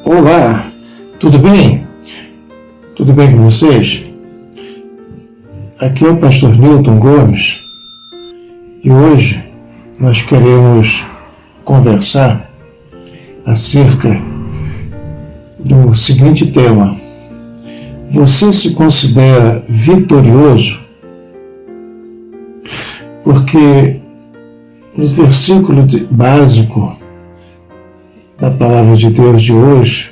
Olá, tudo bem? Tudo bem com vocês? Aqui é o pastor Newton Gomes e hoje nós queremos conversar acerca do seguinte tema: você se considera vitorioso? Porque no versículo básico da palavra de Deus de hoje,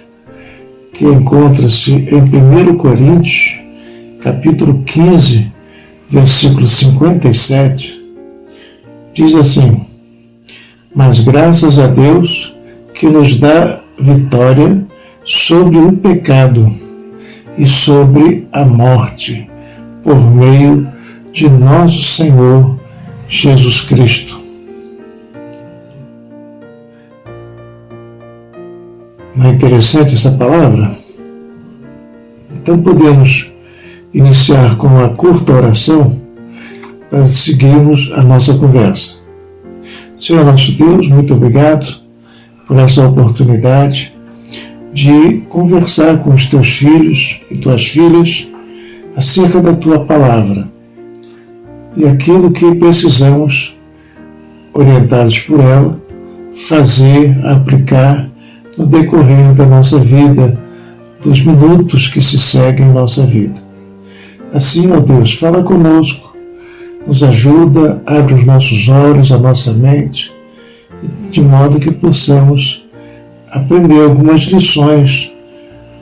que encontra-se em 1 Coríntios, capítulo 15, versículo 57, diz assim: mas graças a Deus que nos dá vitória sobre o pecado e sobre a morte, por meio de nosso Senhor Jesus Cristo. Não é interessante essa palavra? Então podemos iniciar com uma curta oração para seguirmos a nossa conversa. Senhor nosso Deus, muito obrigado por essa oportunidade de conversar com os teus filhos e tuas filhas acerca da tua palavra e aquilo que precisamos, orientados por ela, fazer, aplicar no decorrer da nossa vida, dos minutos que se seguem em nossa vida. Assim, ó Deus, fala conosco, nos ajuda, abre os nossos olhos, a nossa mente, de modo que possamos aprender algumas lições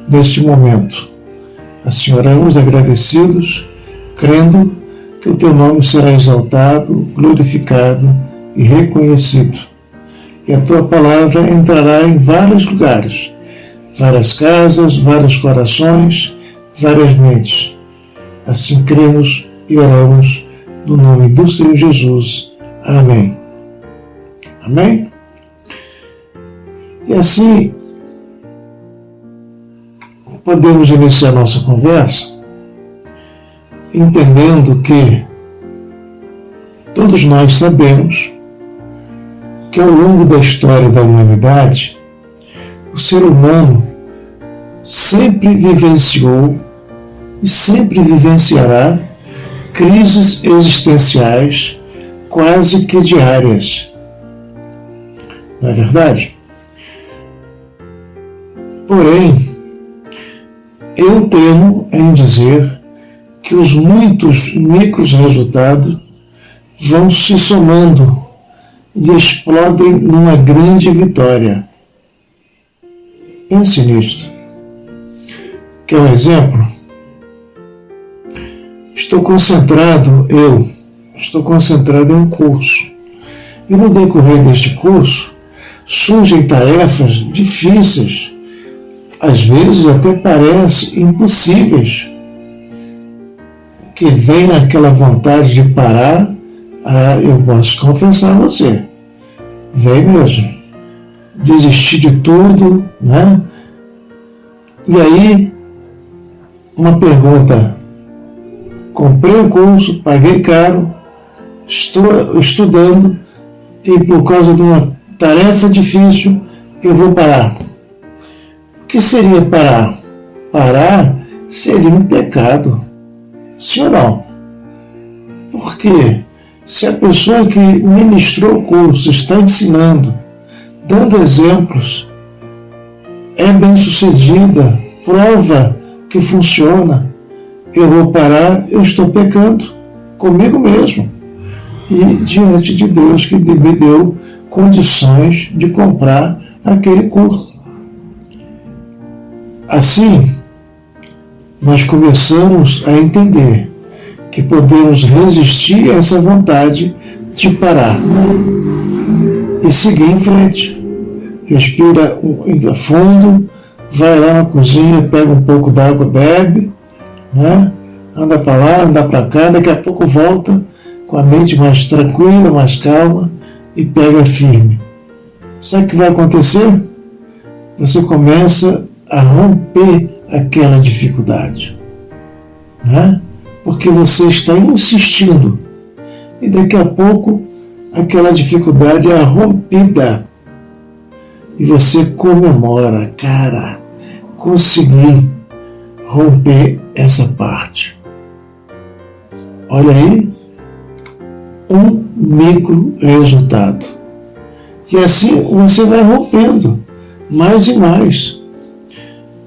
neste momento. Assim oramos agradecidos, crendo que o teu nome será exaltado, glorificado e reconhecido. E a tua palavra entrará em vários lugares, várias casas, vários corações, várias mentes. Assim cremos e oramos no nome do Senhor Jesus. Amém. Amém? E assim, podemos iniciar nossa conversa entendendo que todos nós sabemos que ao longo da história da humanidade, o ser humano sempre vivenciou e sempre vivenciará crises existenciais quase que diárias. Não é verdade? Porém, eu temo em dizer que os muitos micros resultados vão se somando e explodem numa grande vitória. Pense nisto. Quer um exemplo? Estou concentrado em um curso. E no decorrer deste curso, surgem tarefas difíceis, às vezes até parecem impossíveis, que vem aquela vontade de parar. Eu posso confessar a você, vem mesmo, desistir de tudo, né? E aí, uma pergunta: comprei o curso, paguei caro, estou estudando e por causa de uma tarefa difícil eu vou parar. O que seria parar? Parar seria um pecado, sim ou não? Por quê? Se a pessoa que ministrou o curso está ensinando, dando exemplos, é bem-sucedida, prova que funciona, eu vou parar, eu estou pecando comigo mesmo e diante de Deus que me deu condições de comprar aquele curso. Assim, nós começamos a entender que podemos resistir a essa vontade de parar e seguir em frente. Respira fundo, vai lá na cozinha, pega um pouco d'água, bebe, né? Anda para lá, anda para cá, daqui a pouco volta com a mente mais tranquila, mais calma e pega firme. Sabe o que vai acontecer? Você começa a romper aquela dificuldade, né? Porque você está insistindo e daqui a pouco aquela dificuldade é rompida. e você comemora, cara, consegui romper essa parte. Olha aí, um micro resultado. E assim você vai rompendo mais e mais.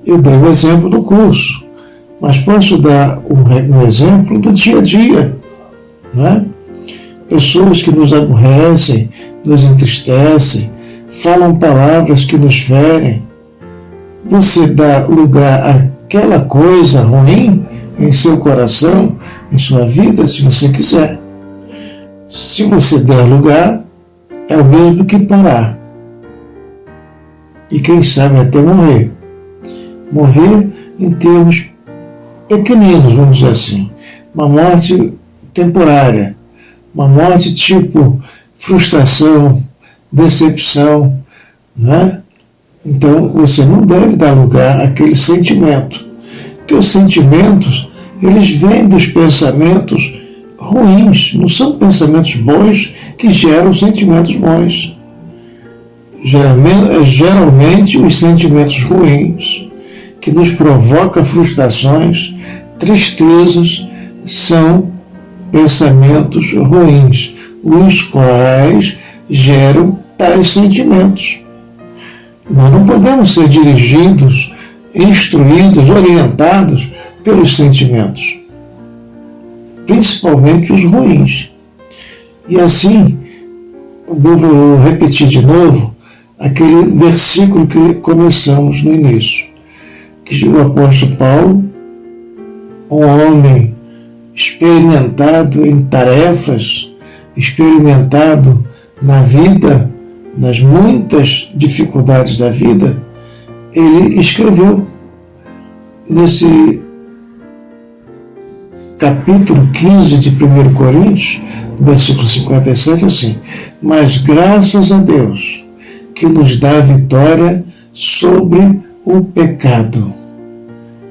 Eu dei o exemplo do curso, mas posso dar um exemplo do dia a dia, né? Pessoas que nos aborrecem, nos entristecem, falam palavras que nos ferem. Você dá lugar àquela coisa ruim em seu coração, em sua vida, se você quiser. Se você der lugar, é o mesmo que parar. E quem sabe até morrer. Morrer em termos pequeninos, vamos dizer assim. Uma morte temporária. Uma morte tipo frustração, decepção, né? Então você não deve dar lugar àquele sentimento. Porque os sentimentos, eles vêm dos pensamentos ruins, não são pensamentos bons que geram sentimentos bons. Geralmente os sentimentos ruins que nos provocam frustrações, tristezas, são pensamentos ruins, os quais geram tais sentimentos. Nós não podemos ser dirigidos, instruídos, orientados pelos sentimentos, principalmente os ruins. E assim, vou repetir de novo aquele versículo que começamos no início, que o apóstolo Paulo, um homem experimentado em tarefas, experimentado na vida, nas muitas dificuldades da vida, ele escreveu nesse capítulo 15 de 1 Coríntios, versículo 57, assim: mas graças a Deus que nos dá vitória sobre o pecado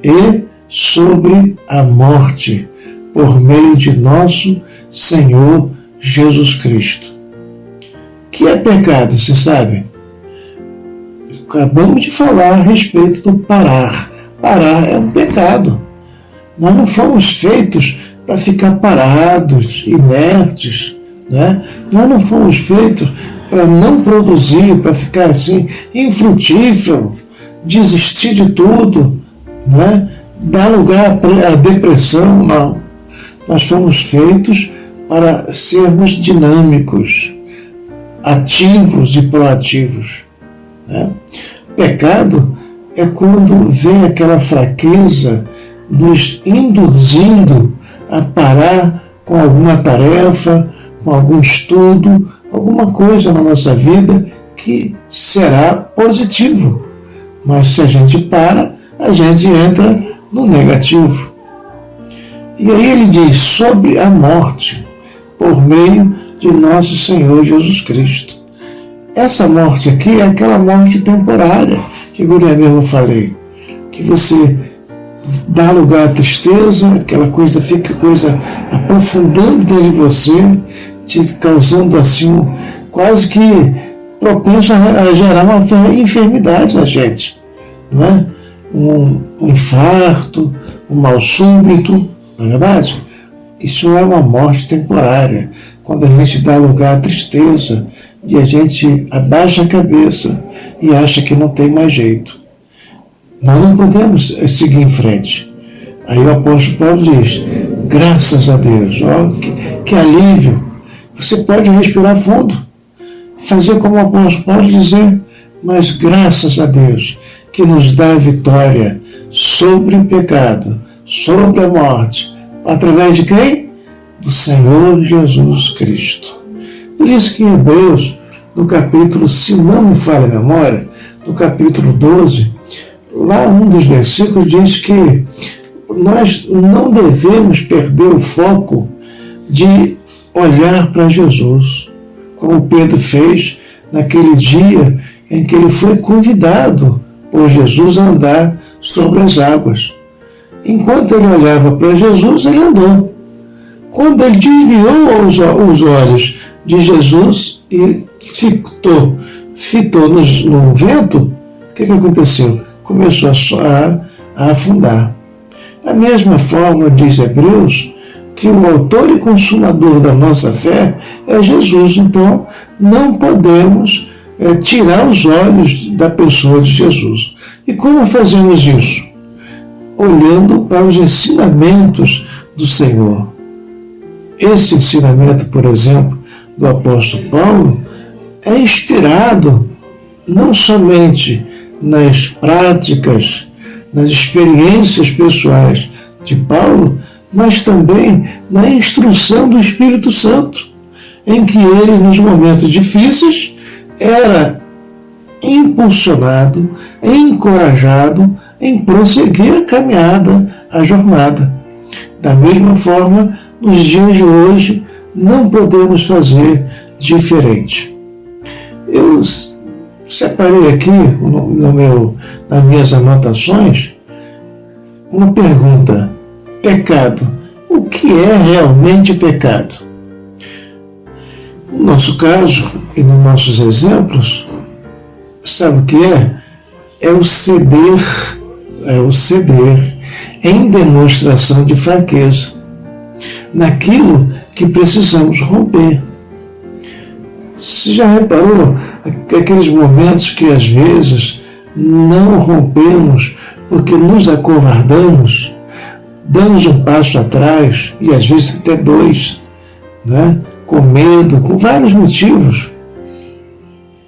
e sobre a morte, por meio de nosso Senhor Jesus Cristo. O que é pecado, você sabe? Acabamos de falar a respeito do parar. Parar é um pecado. Nós não fomos feitos para ficar parados, inertes, né? Nós não fomos feitos para não produzir, para ficar assim, infrutífero, desistir de tudo, né? Dar lugar à depressão, não. Nós fomos feitos para sermos dinâmicos, ativos e proativos, né? Pecado é quando vem aquela fraqueza nos induzindo a parar com alguma tarefa, com algum estudo, alguma coisa na nossa vida que será positivo. Mas se a gente para, a gente entra no negativo. E aí ele diz sobre a morte, por meio de nosso Senhor Jesus Cristo. Essa morte aqui é aquela morte temporária que eu mesmo falei, que você dá lugar à tristeza, aquela coisa fica aprofundando dentro de você, te causando assim quase que propenso a gerar uma enfermidade na gente, não é? Um infarto, um mal súbito, não é verdade? Isso é uma morte temporária, quando a gente dá lugar à tristeza e a gente abaixa a cabeça e acha que não tem mais jeito. Nós não podemos seguir em frente. Aí o apóstolo Paulo diz, graças a Deus, ó, que alívio. Você pode respirar fundo, fazer como o apóstolo Paulo dizer, mas graças a Deus que nos dá a vitória sobre o pecado, sobre a morte, através de quem? Do Senhor Jesus Cristo. Por isso que em Hebreus, no capítulo, se não me falha a memória, no capítulo 12, lá um dos versículos diz que nós não devemos perder o foco de olhar para Jesus, como Pedro fez naquele dia em que ele foi convidado por Jesus a andar sobre as águas. Enquanto ele olhava para Jesus, ele andou. Quando ele desviou os olhos de Jesus e fitou no vento, o que aconteceu? Começou a afundar. Da mesma forma, diz Hebreus, que o autor e consumador da nossa fé é Jesus. Então, não podemos tirar os olhos da pessoa de Jesus. E como fazemos isso? Olhando para os ensinamentos do Senhor. Esse ensinamento, por exemplo, do apóstolo Paulo, é inspirado não somente nas práticas, nas experiências pessoais de Paulo, mas também na instrução do Espírito Santo, em que ele, nos momentos difíceis, era impulsionado, encorajado em prosseguir a caminhada, a jornada. Da mesma forma, nos dias de hoje, não podemos fazer diferente. Eu separei aqui, nas minhas anotações, uma pergunta. Pecado. O que é realmente pecado? No nosso caso e nos nossos exemplos, sabe o que é? É o ceder em demonstração de fraqueza, naquilo que precisamos romper. Você já reparou aqueles momentos que às vezes não rompemos porque nos acovardamos, damos um passo atrás, e às vezes até dois, né? Com medo, com vários motivos.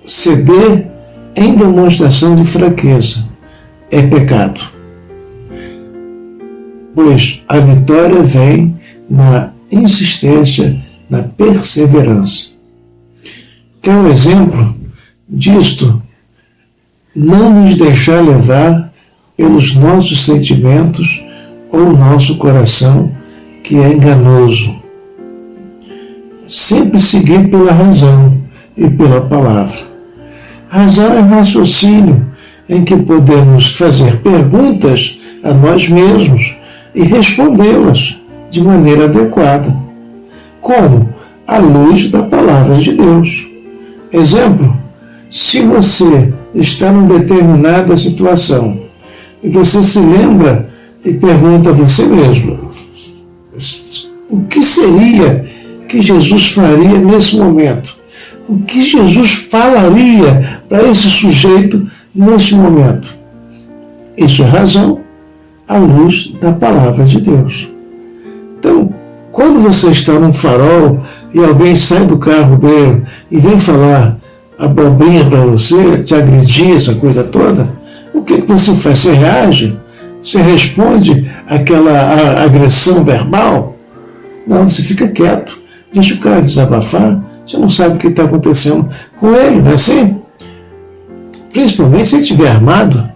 Ceder em demonstração de fraqueza é pecado. Pois a vitória vem na insistência, na perseverança. Quer um exemplo disto? Não nos deixar levar pelos nossos sentimentos ou o nosso coração, que é enganoso. Sempre seguir pela razão e pela palavra. Razão é raciocínio em que podemos fazer perguntas a nós mesmos e respondê-las de maneira adequada. Como? À luz da palavra de Deus. Exemplo, se você está em determinada situação e você se lembra e pergunta a você mesmo, o que seria que Jesus faria nesse momento? O que Jesus falaria para esse sujeito nesse momento? Isso é razão à luz da palavra de Deus. Então, quando você está num farol e alguém sai do carro dele e vem falar abobrinha para você, te agredir, essa coisa toda, o que você faz? Você reage? Você responde àquela agressão verbal? Não, você fica quieto. Deixa o cara desabafar. Você não sabe o que está acontecendo com ele, não é assim? Principalmente se ele estiver armado.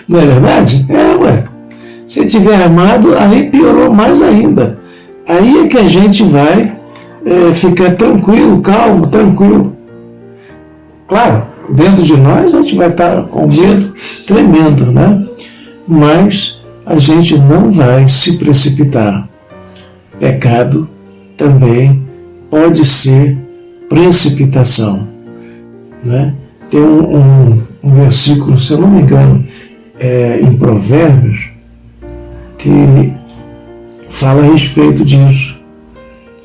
Não é verdade? Se ele estiver armado, aí piorou mais ainda. Aí é que a gente vai ficar tranquilo, calmo, tranquilo. Claro, dentro de nós a gente vai estar com medo tremendo, né? Mas a gente não vai se precipitar. Pecado também pode ser precipitação, né? Tem um versículo, se eu não me engano, em Provérbios, que fala a respeito disso.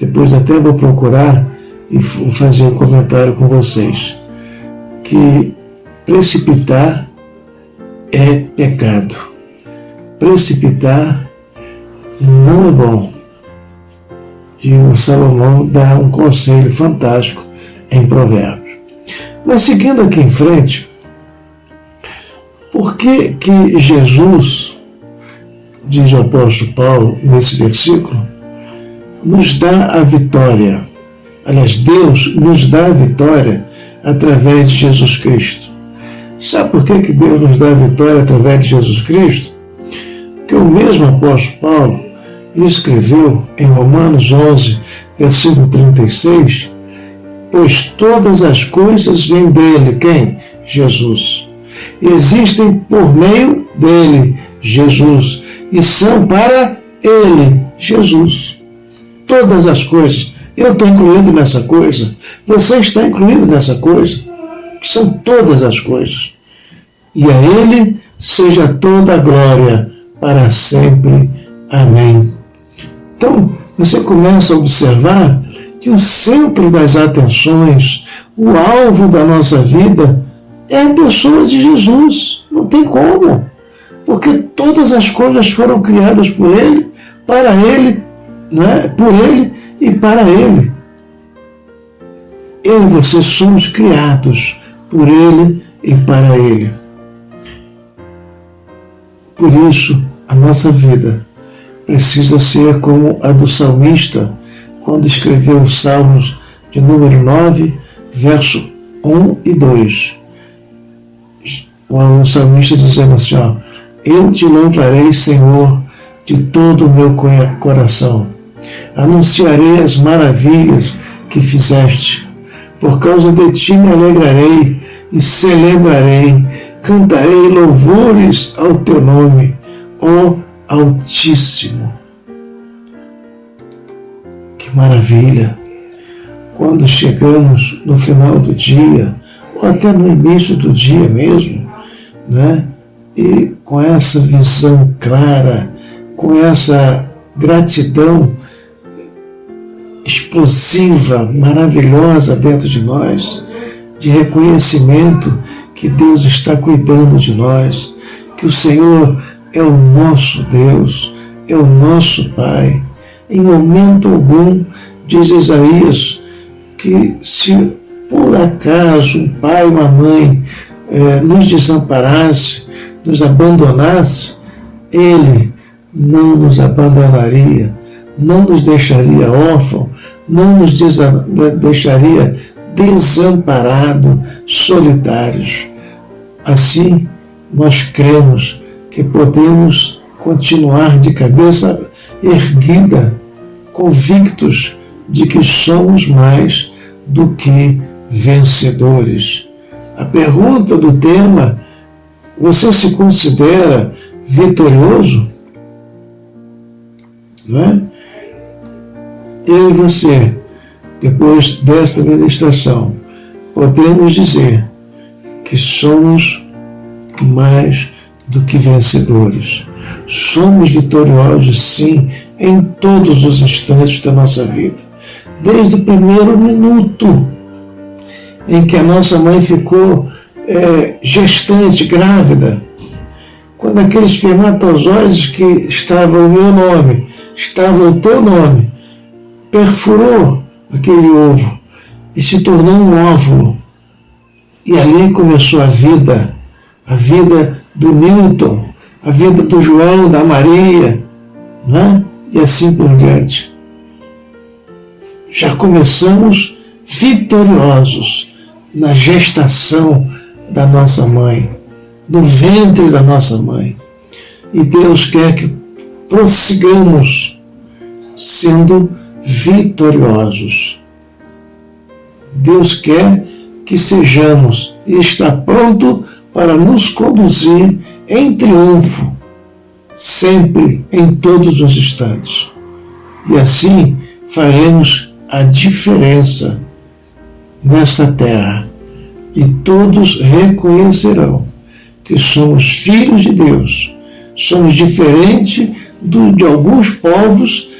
Depois até vou procurar e fazer um comentário com vocês. Que precipitar é pecado. Precipitar não é bom. E o Salomão dá um conselho fantástico em Provérbios. Mas seguindo aqui em frente, por que Jesus, diz o apóstolo Paulo nesse versículo, nos dá a vitória? Aliás, Deus nos dá a vitória através de Jesus Cristo. Sabe por que Deus nos dá a vitória através de Jesus Cristo? Porque o mesmo apóstolo Paulo escreveu em Romanos 11, versículo 36, pois todas as coisas vêm dele. Quem? Jesus. Existem por meio dele, Jesus, e são para ele, Jesus. Todas as coisas. Eu estou incluído nessa coisa. Você está incluído nessa coisa. que são todas as coisas. E a Ele seja toda a glória para sempre. Amém. Então, você começa a observar que o centro das atenções, o alvo da nossa vida, é a pessoa de Jesus. Não tem como. Porque todas as coisas foram criadas por Ele, para Ele, né? Por Ele e para Ele. Eu e você somos criados por Ele e para Ele. Por isso, a nossa vida precisa ser como a do salmista, quando escreveu os Salmos de número 9, verso 1 e 2. O salmista dizendo assim, ó, eu te louvarei, Senhor, de todo o meu coração. Anunciarei as maravilhas que fizeste. Por causa de ti me alegrarei e celebrarei, cantarei louvores ao teu nome, ó Altíssimo. Que maravilha! Quando chegamos no final do dia, ou até no início do dia mesmo, né? E com essa visão clara, com essa gratidão explosiva, maravilhosa dentro de nós, de reconhecimento que Deus está cuidando de nós, que o Senhor é o nosso Deus, é o nosso Pai. Em momento algum, diz Isaías, que se por acaso um pai, uma mãe nos desamparasse, nos abandonasse, Ele não nos abandonaria, não nos deixaria órfão, não nos deixaria desamparados, solitários. Assim, nós cremos que podemos continuar de cabeça erguida, convictos de que somos mais do que vencedores. A pergunta do tema: você se considera vitorioso? Não é? Eu e você, depois desta ministração, podemos dizer que somos mais do que vencedores. Somos vitoriosos, sim, em todos os instantes da nossa vida. Desde o primeiro minuto em que a nossa mãe ficou gestante, grávida, quando aqueles espermatozoides que estavam o meu nome, estavam o teu nome, perfurou aquele ovo e se tornou um óvulo. E ali começou a vida do Newton, a vida do João, da Maria, né? E assim por diante. Já começamos vitoriosos na gestação da nossa mãe, no ventre da nossa mãe. E Deus quer que prossigamos sendo vitoriosos. Deus quer que sejamos e está pronto para nos conduzir em triunfo, sempre, em todos os instantes. E assim faremos a diferença nessa terra. E todos reconhecerão que somos filhos de Deus. Somos diferentes de alguns povos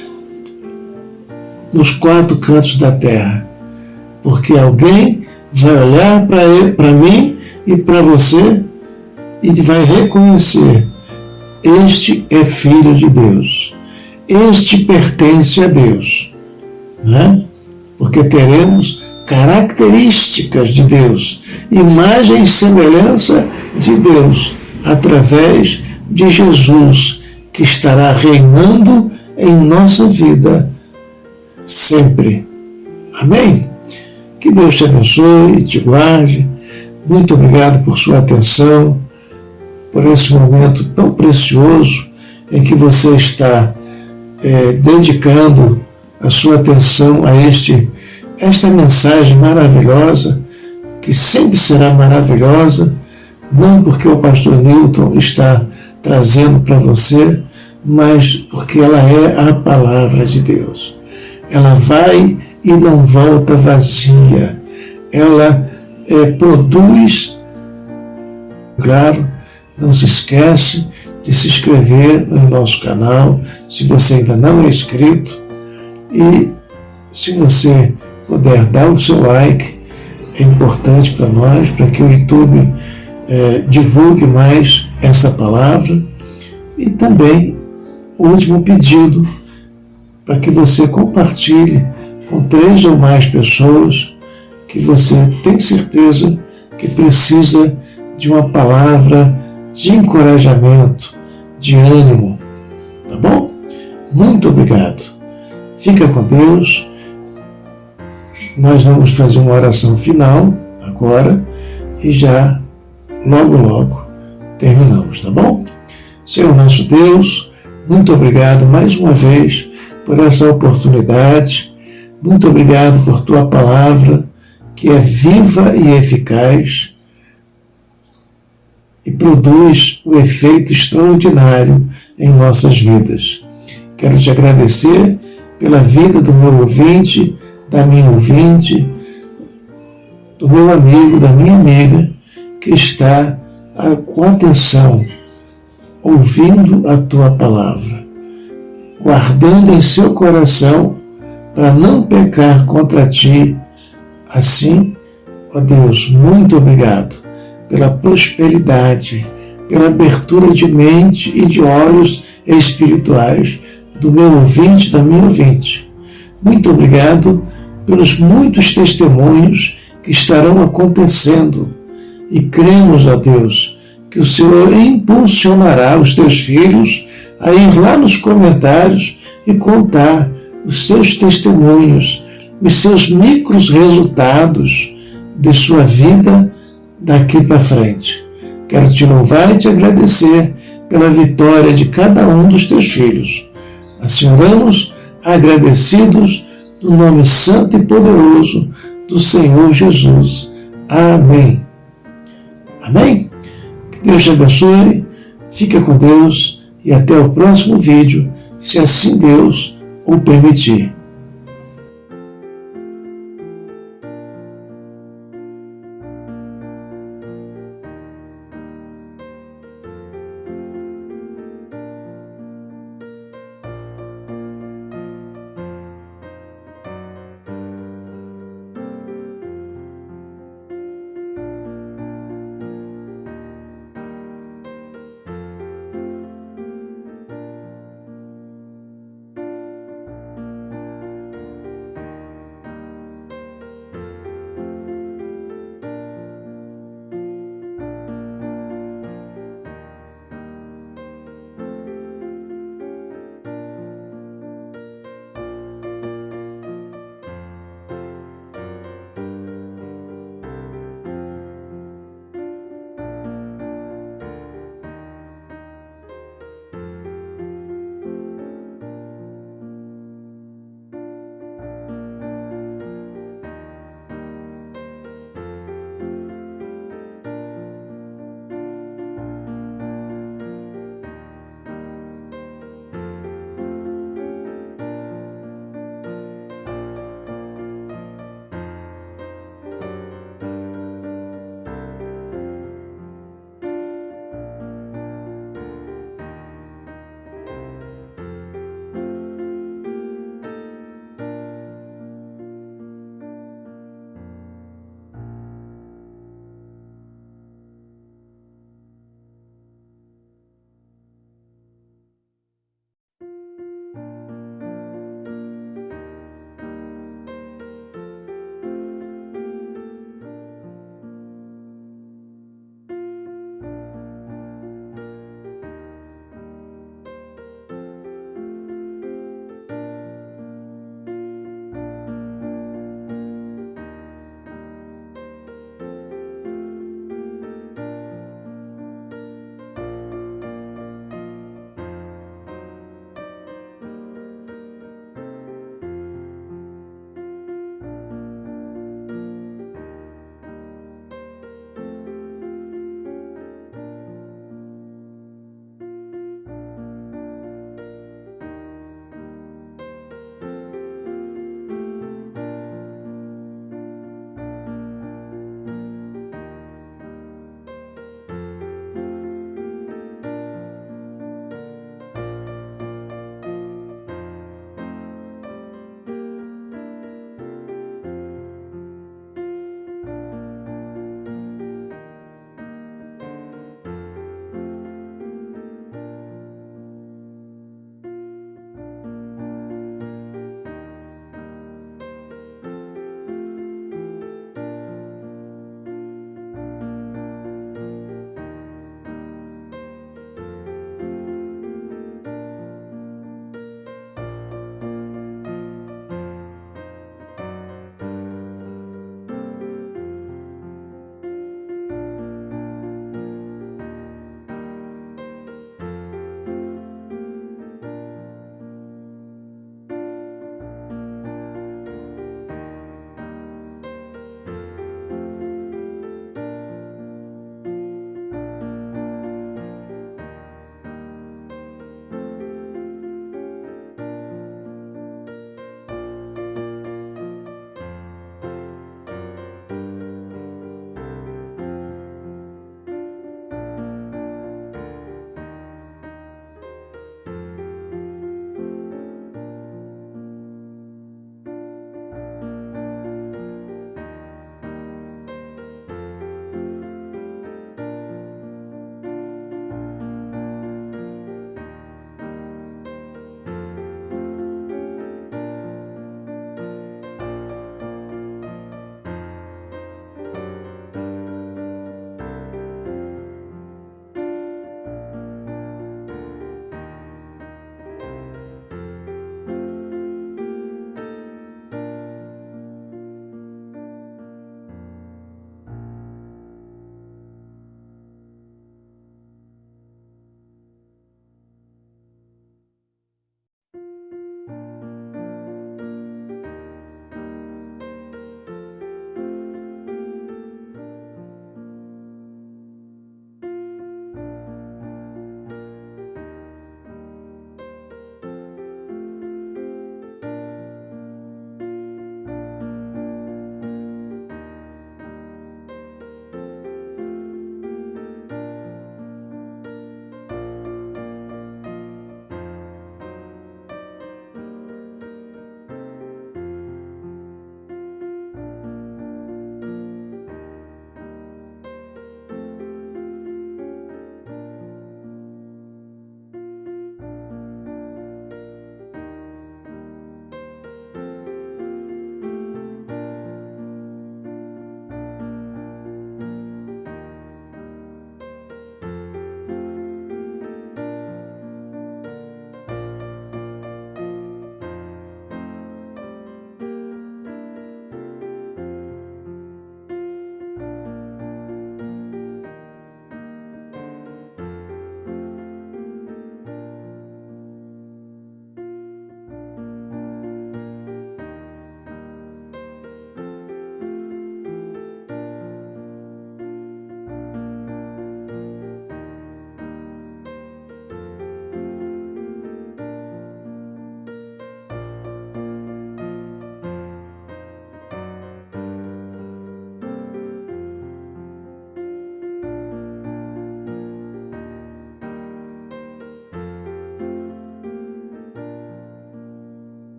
nos quatro cantos da terra. Porque alguém vai olhar para mim e para você e vai reconhecer: este é filho de Deus, este pertence a Deus, né? Porque teremos características de Deus, imagem e semelhança de Deus, através de Jesus, que estará reinando em nossa vida sempre. Amém? Que Deus te abençoe e te guarde. Muito obrigado por sua atenção, por esse momento tão precioso em que você está dedicando a sua atenção a esta mensagem maravilhosa, que sempre será maravilhosa, não porque o pastor Newton está trazendo para você, mas porque ela é a palavra de Deus. Ela vai e não volta vazia. Ela produz. Claro, não se esquece de se inscrever no nosso canal, se você ainda não é inscrito, e se você puder dar o seu like, é importante para nós, para que o YouTube divulgue mais essa palavra. E também o último pedido, para que você compartilhe com 3 ou mais pessoas que você tem certeza que precisa de uma palavra de encorajamento, de ânimo, tá bom? Muito obrigado. Fica com Deus. Nós vamos fazer uma oração final agora e já logo terminamos, tá bom? Senhor nosso Deus, muito obrigado mais uma vez por essa oportunidade. Muito obrigado por tua palavra, que é viva e eficaz e produz o efeito extraordinário em nossas vidas. Quero te agradecer pela vida do meu ouvinte, da minha ouvinte, do meu amigo, da minha amiga, que está com atenção, ouvindo a tua palavra, guardando em seu coração para não pecar contra ti. Assim, ó Deus, muito obrigado pela prosperidade, pela abertura de mente e de olhos espirituais do meu ouvinte, da minha ouvinte. Muito obrigado pelos muitos testemunhos que estarão acontecendo, e cremos, ó Deus, que o Senhor impulsionará os teus filhos a ir lá nos comentários e contar os seus testemunhos, os seus micros resultados de sua vida daqui para frente. Quero te louvar e te agradecer pela vitória de cada um dos teus filhos. Assim oramos, agradecidos no nome santo e poderoso do Senhor Jesus. Amém. Amém? Que Deus te abençoe, fica com Deus e até o próximo vídeo, se assim Deus o permitir.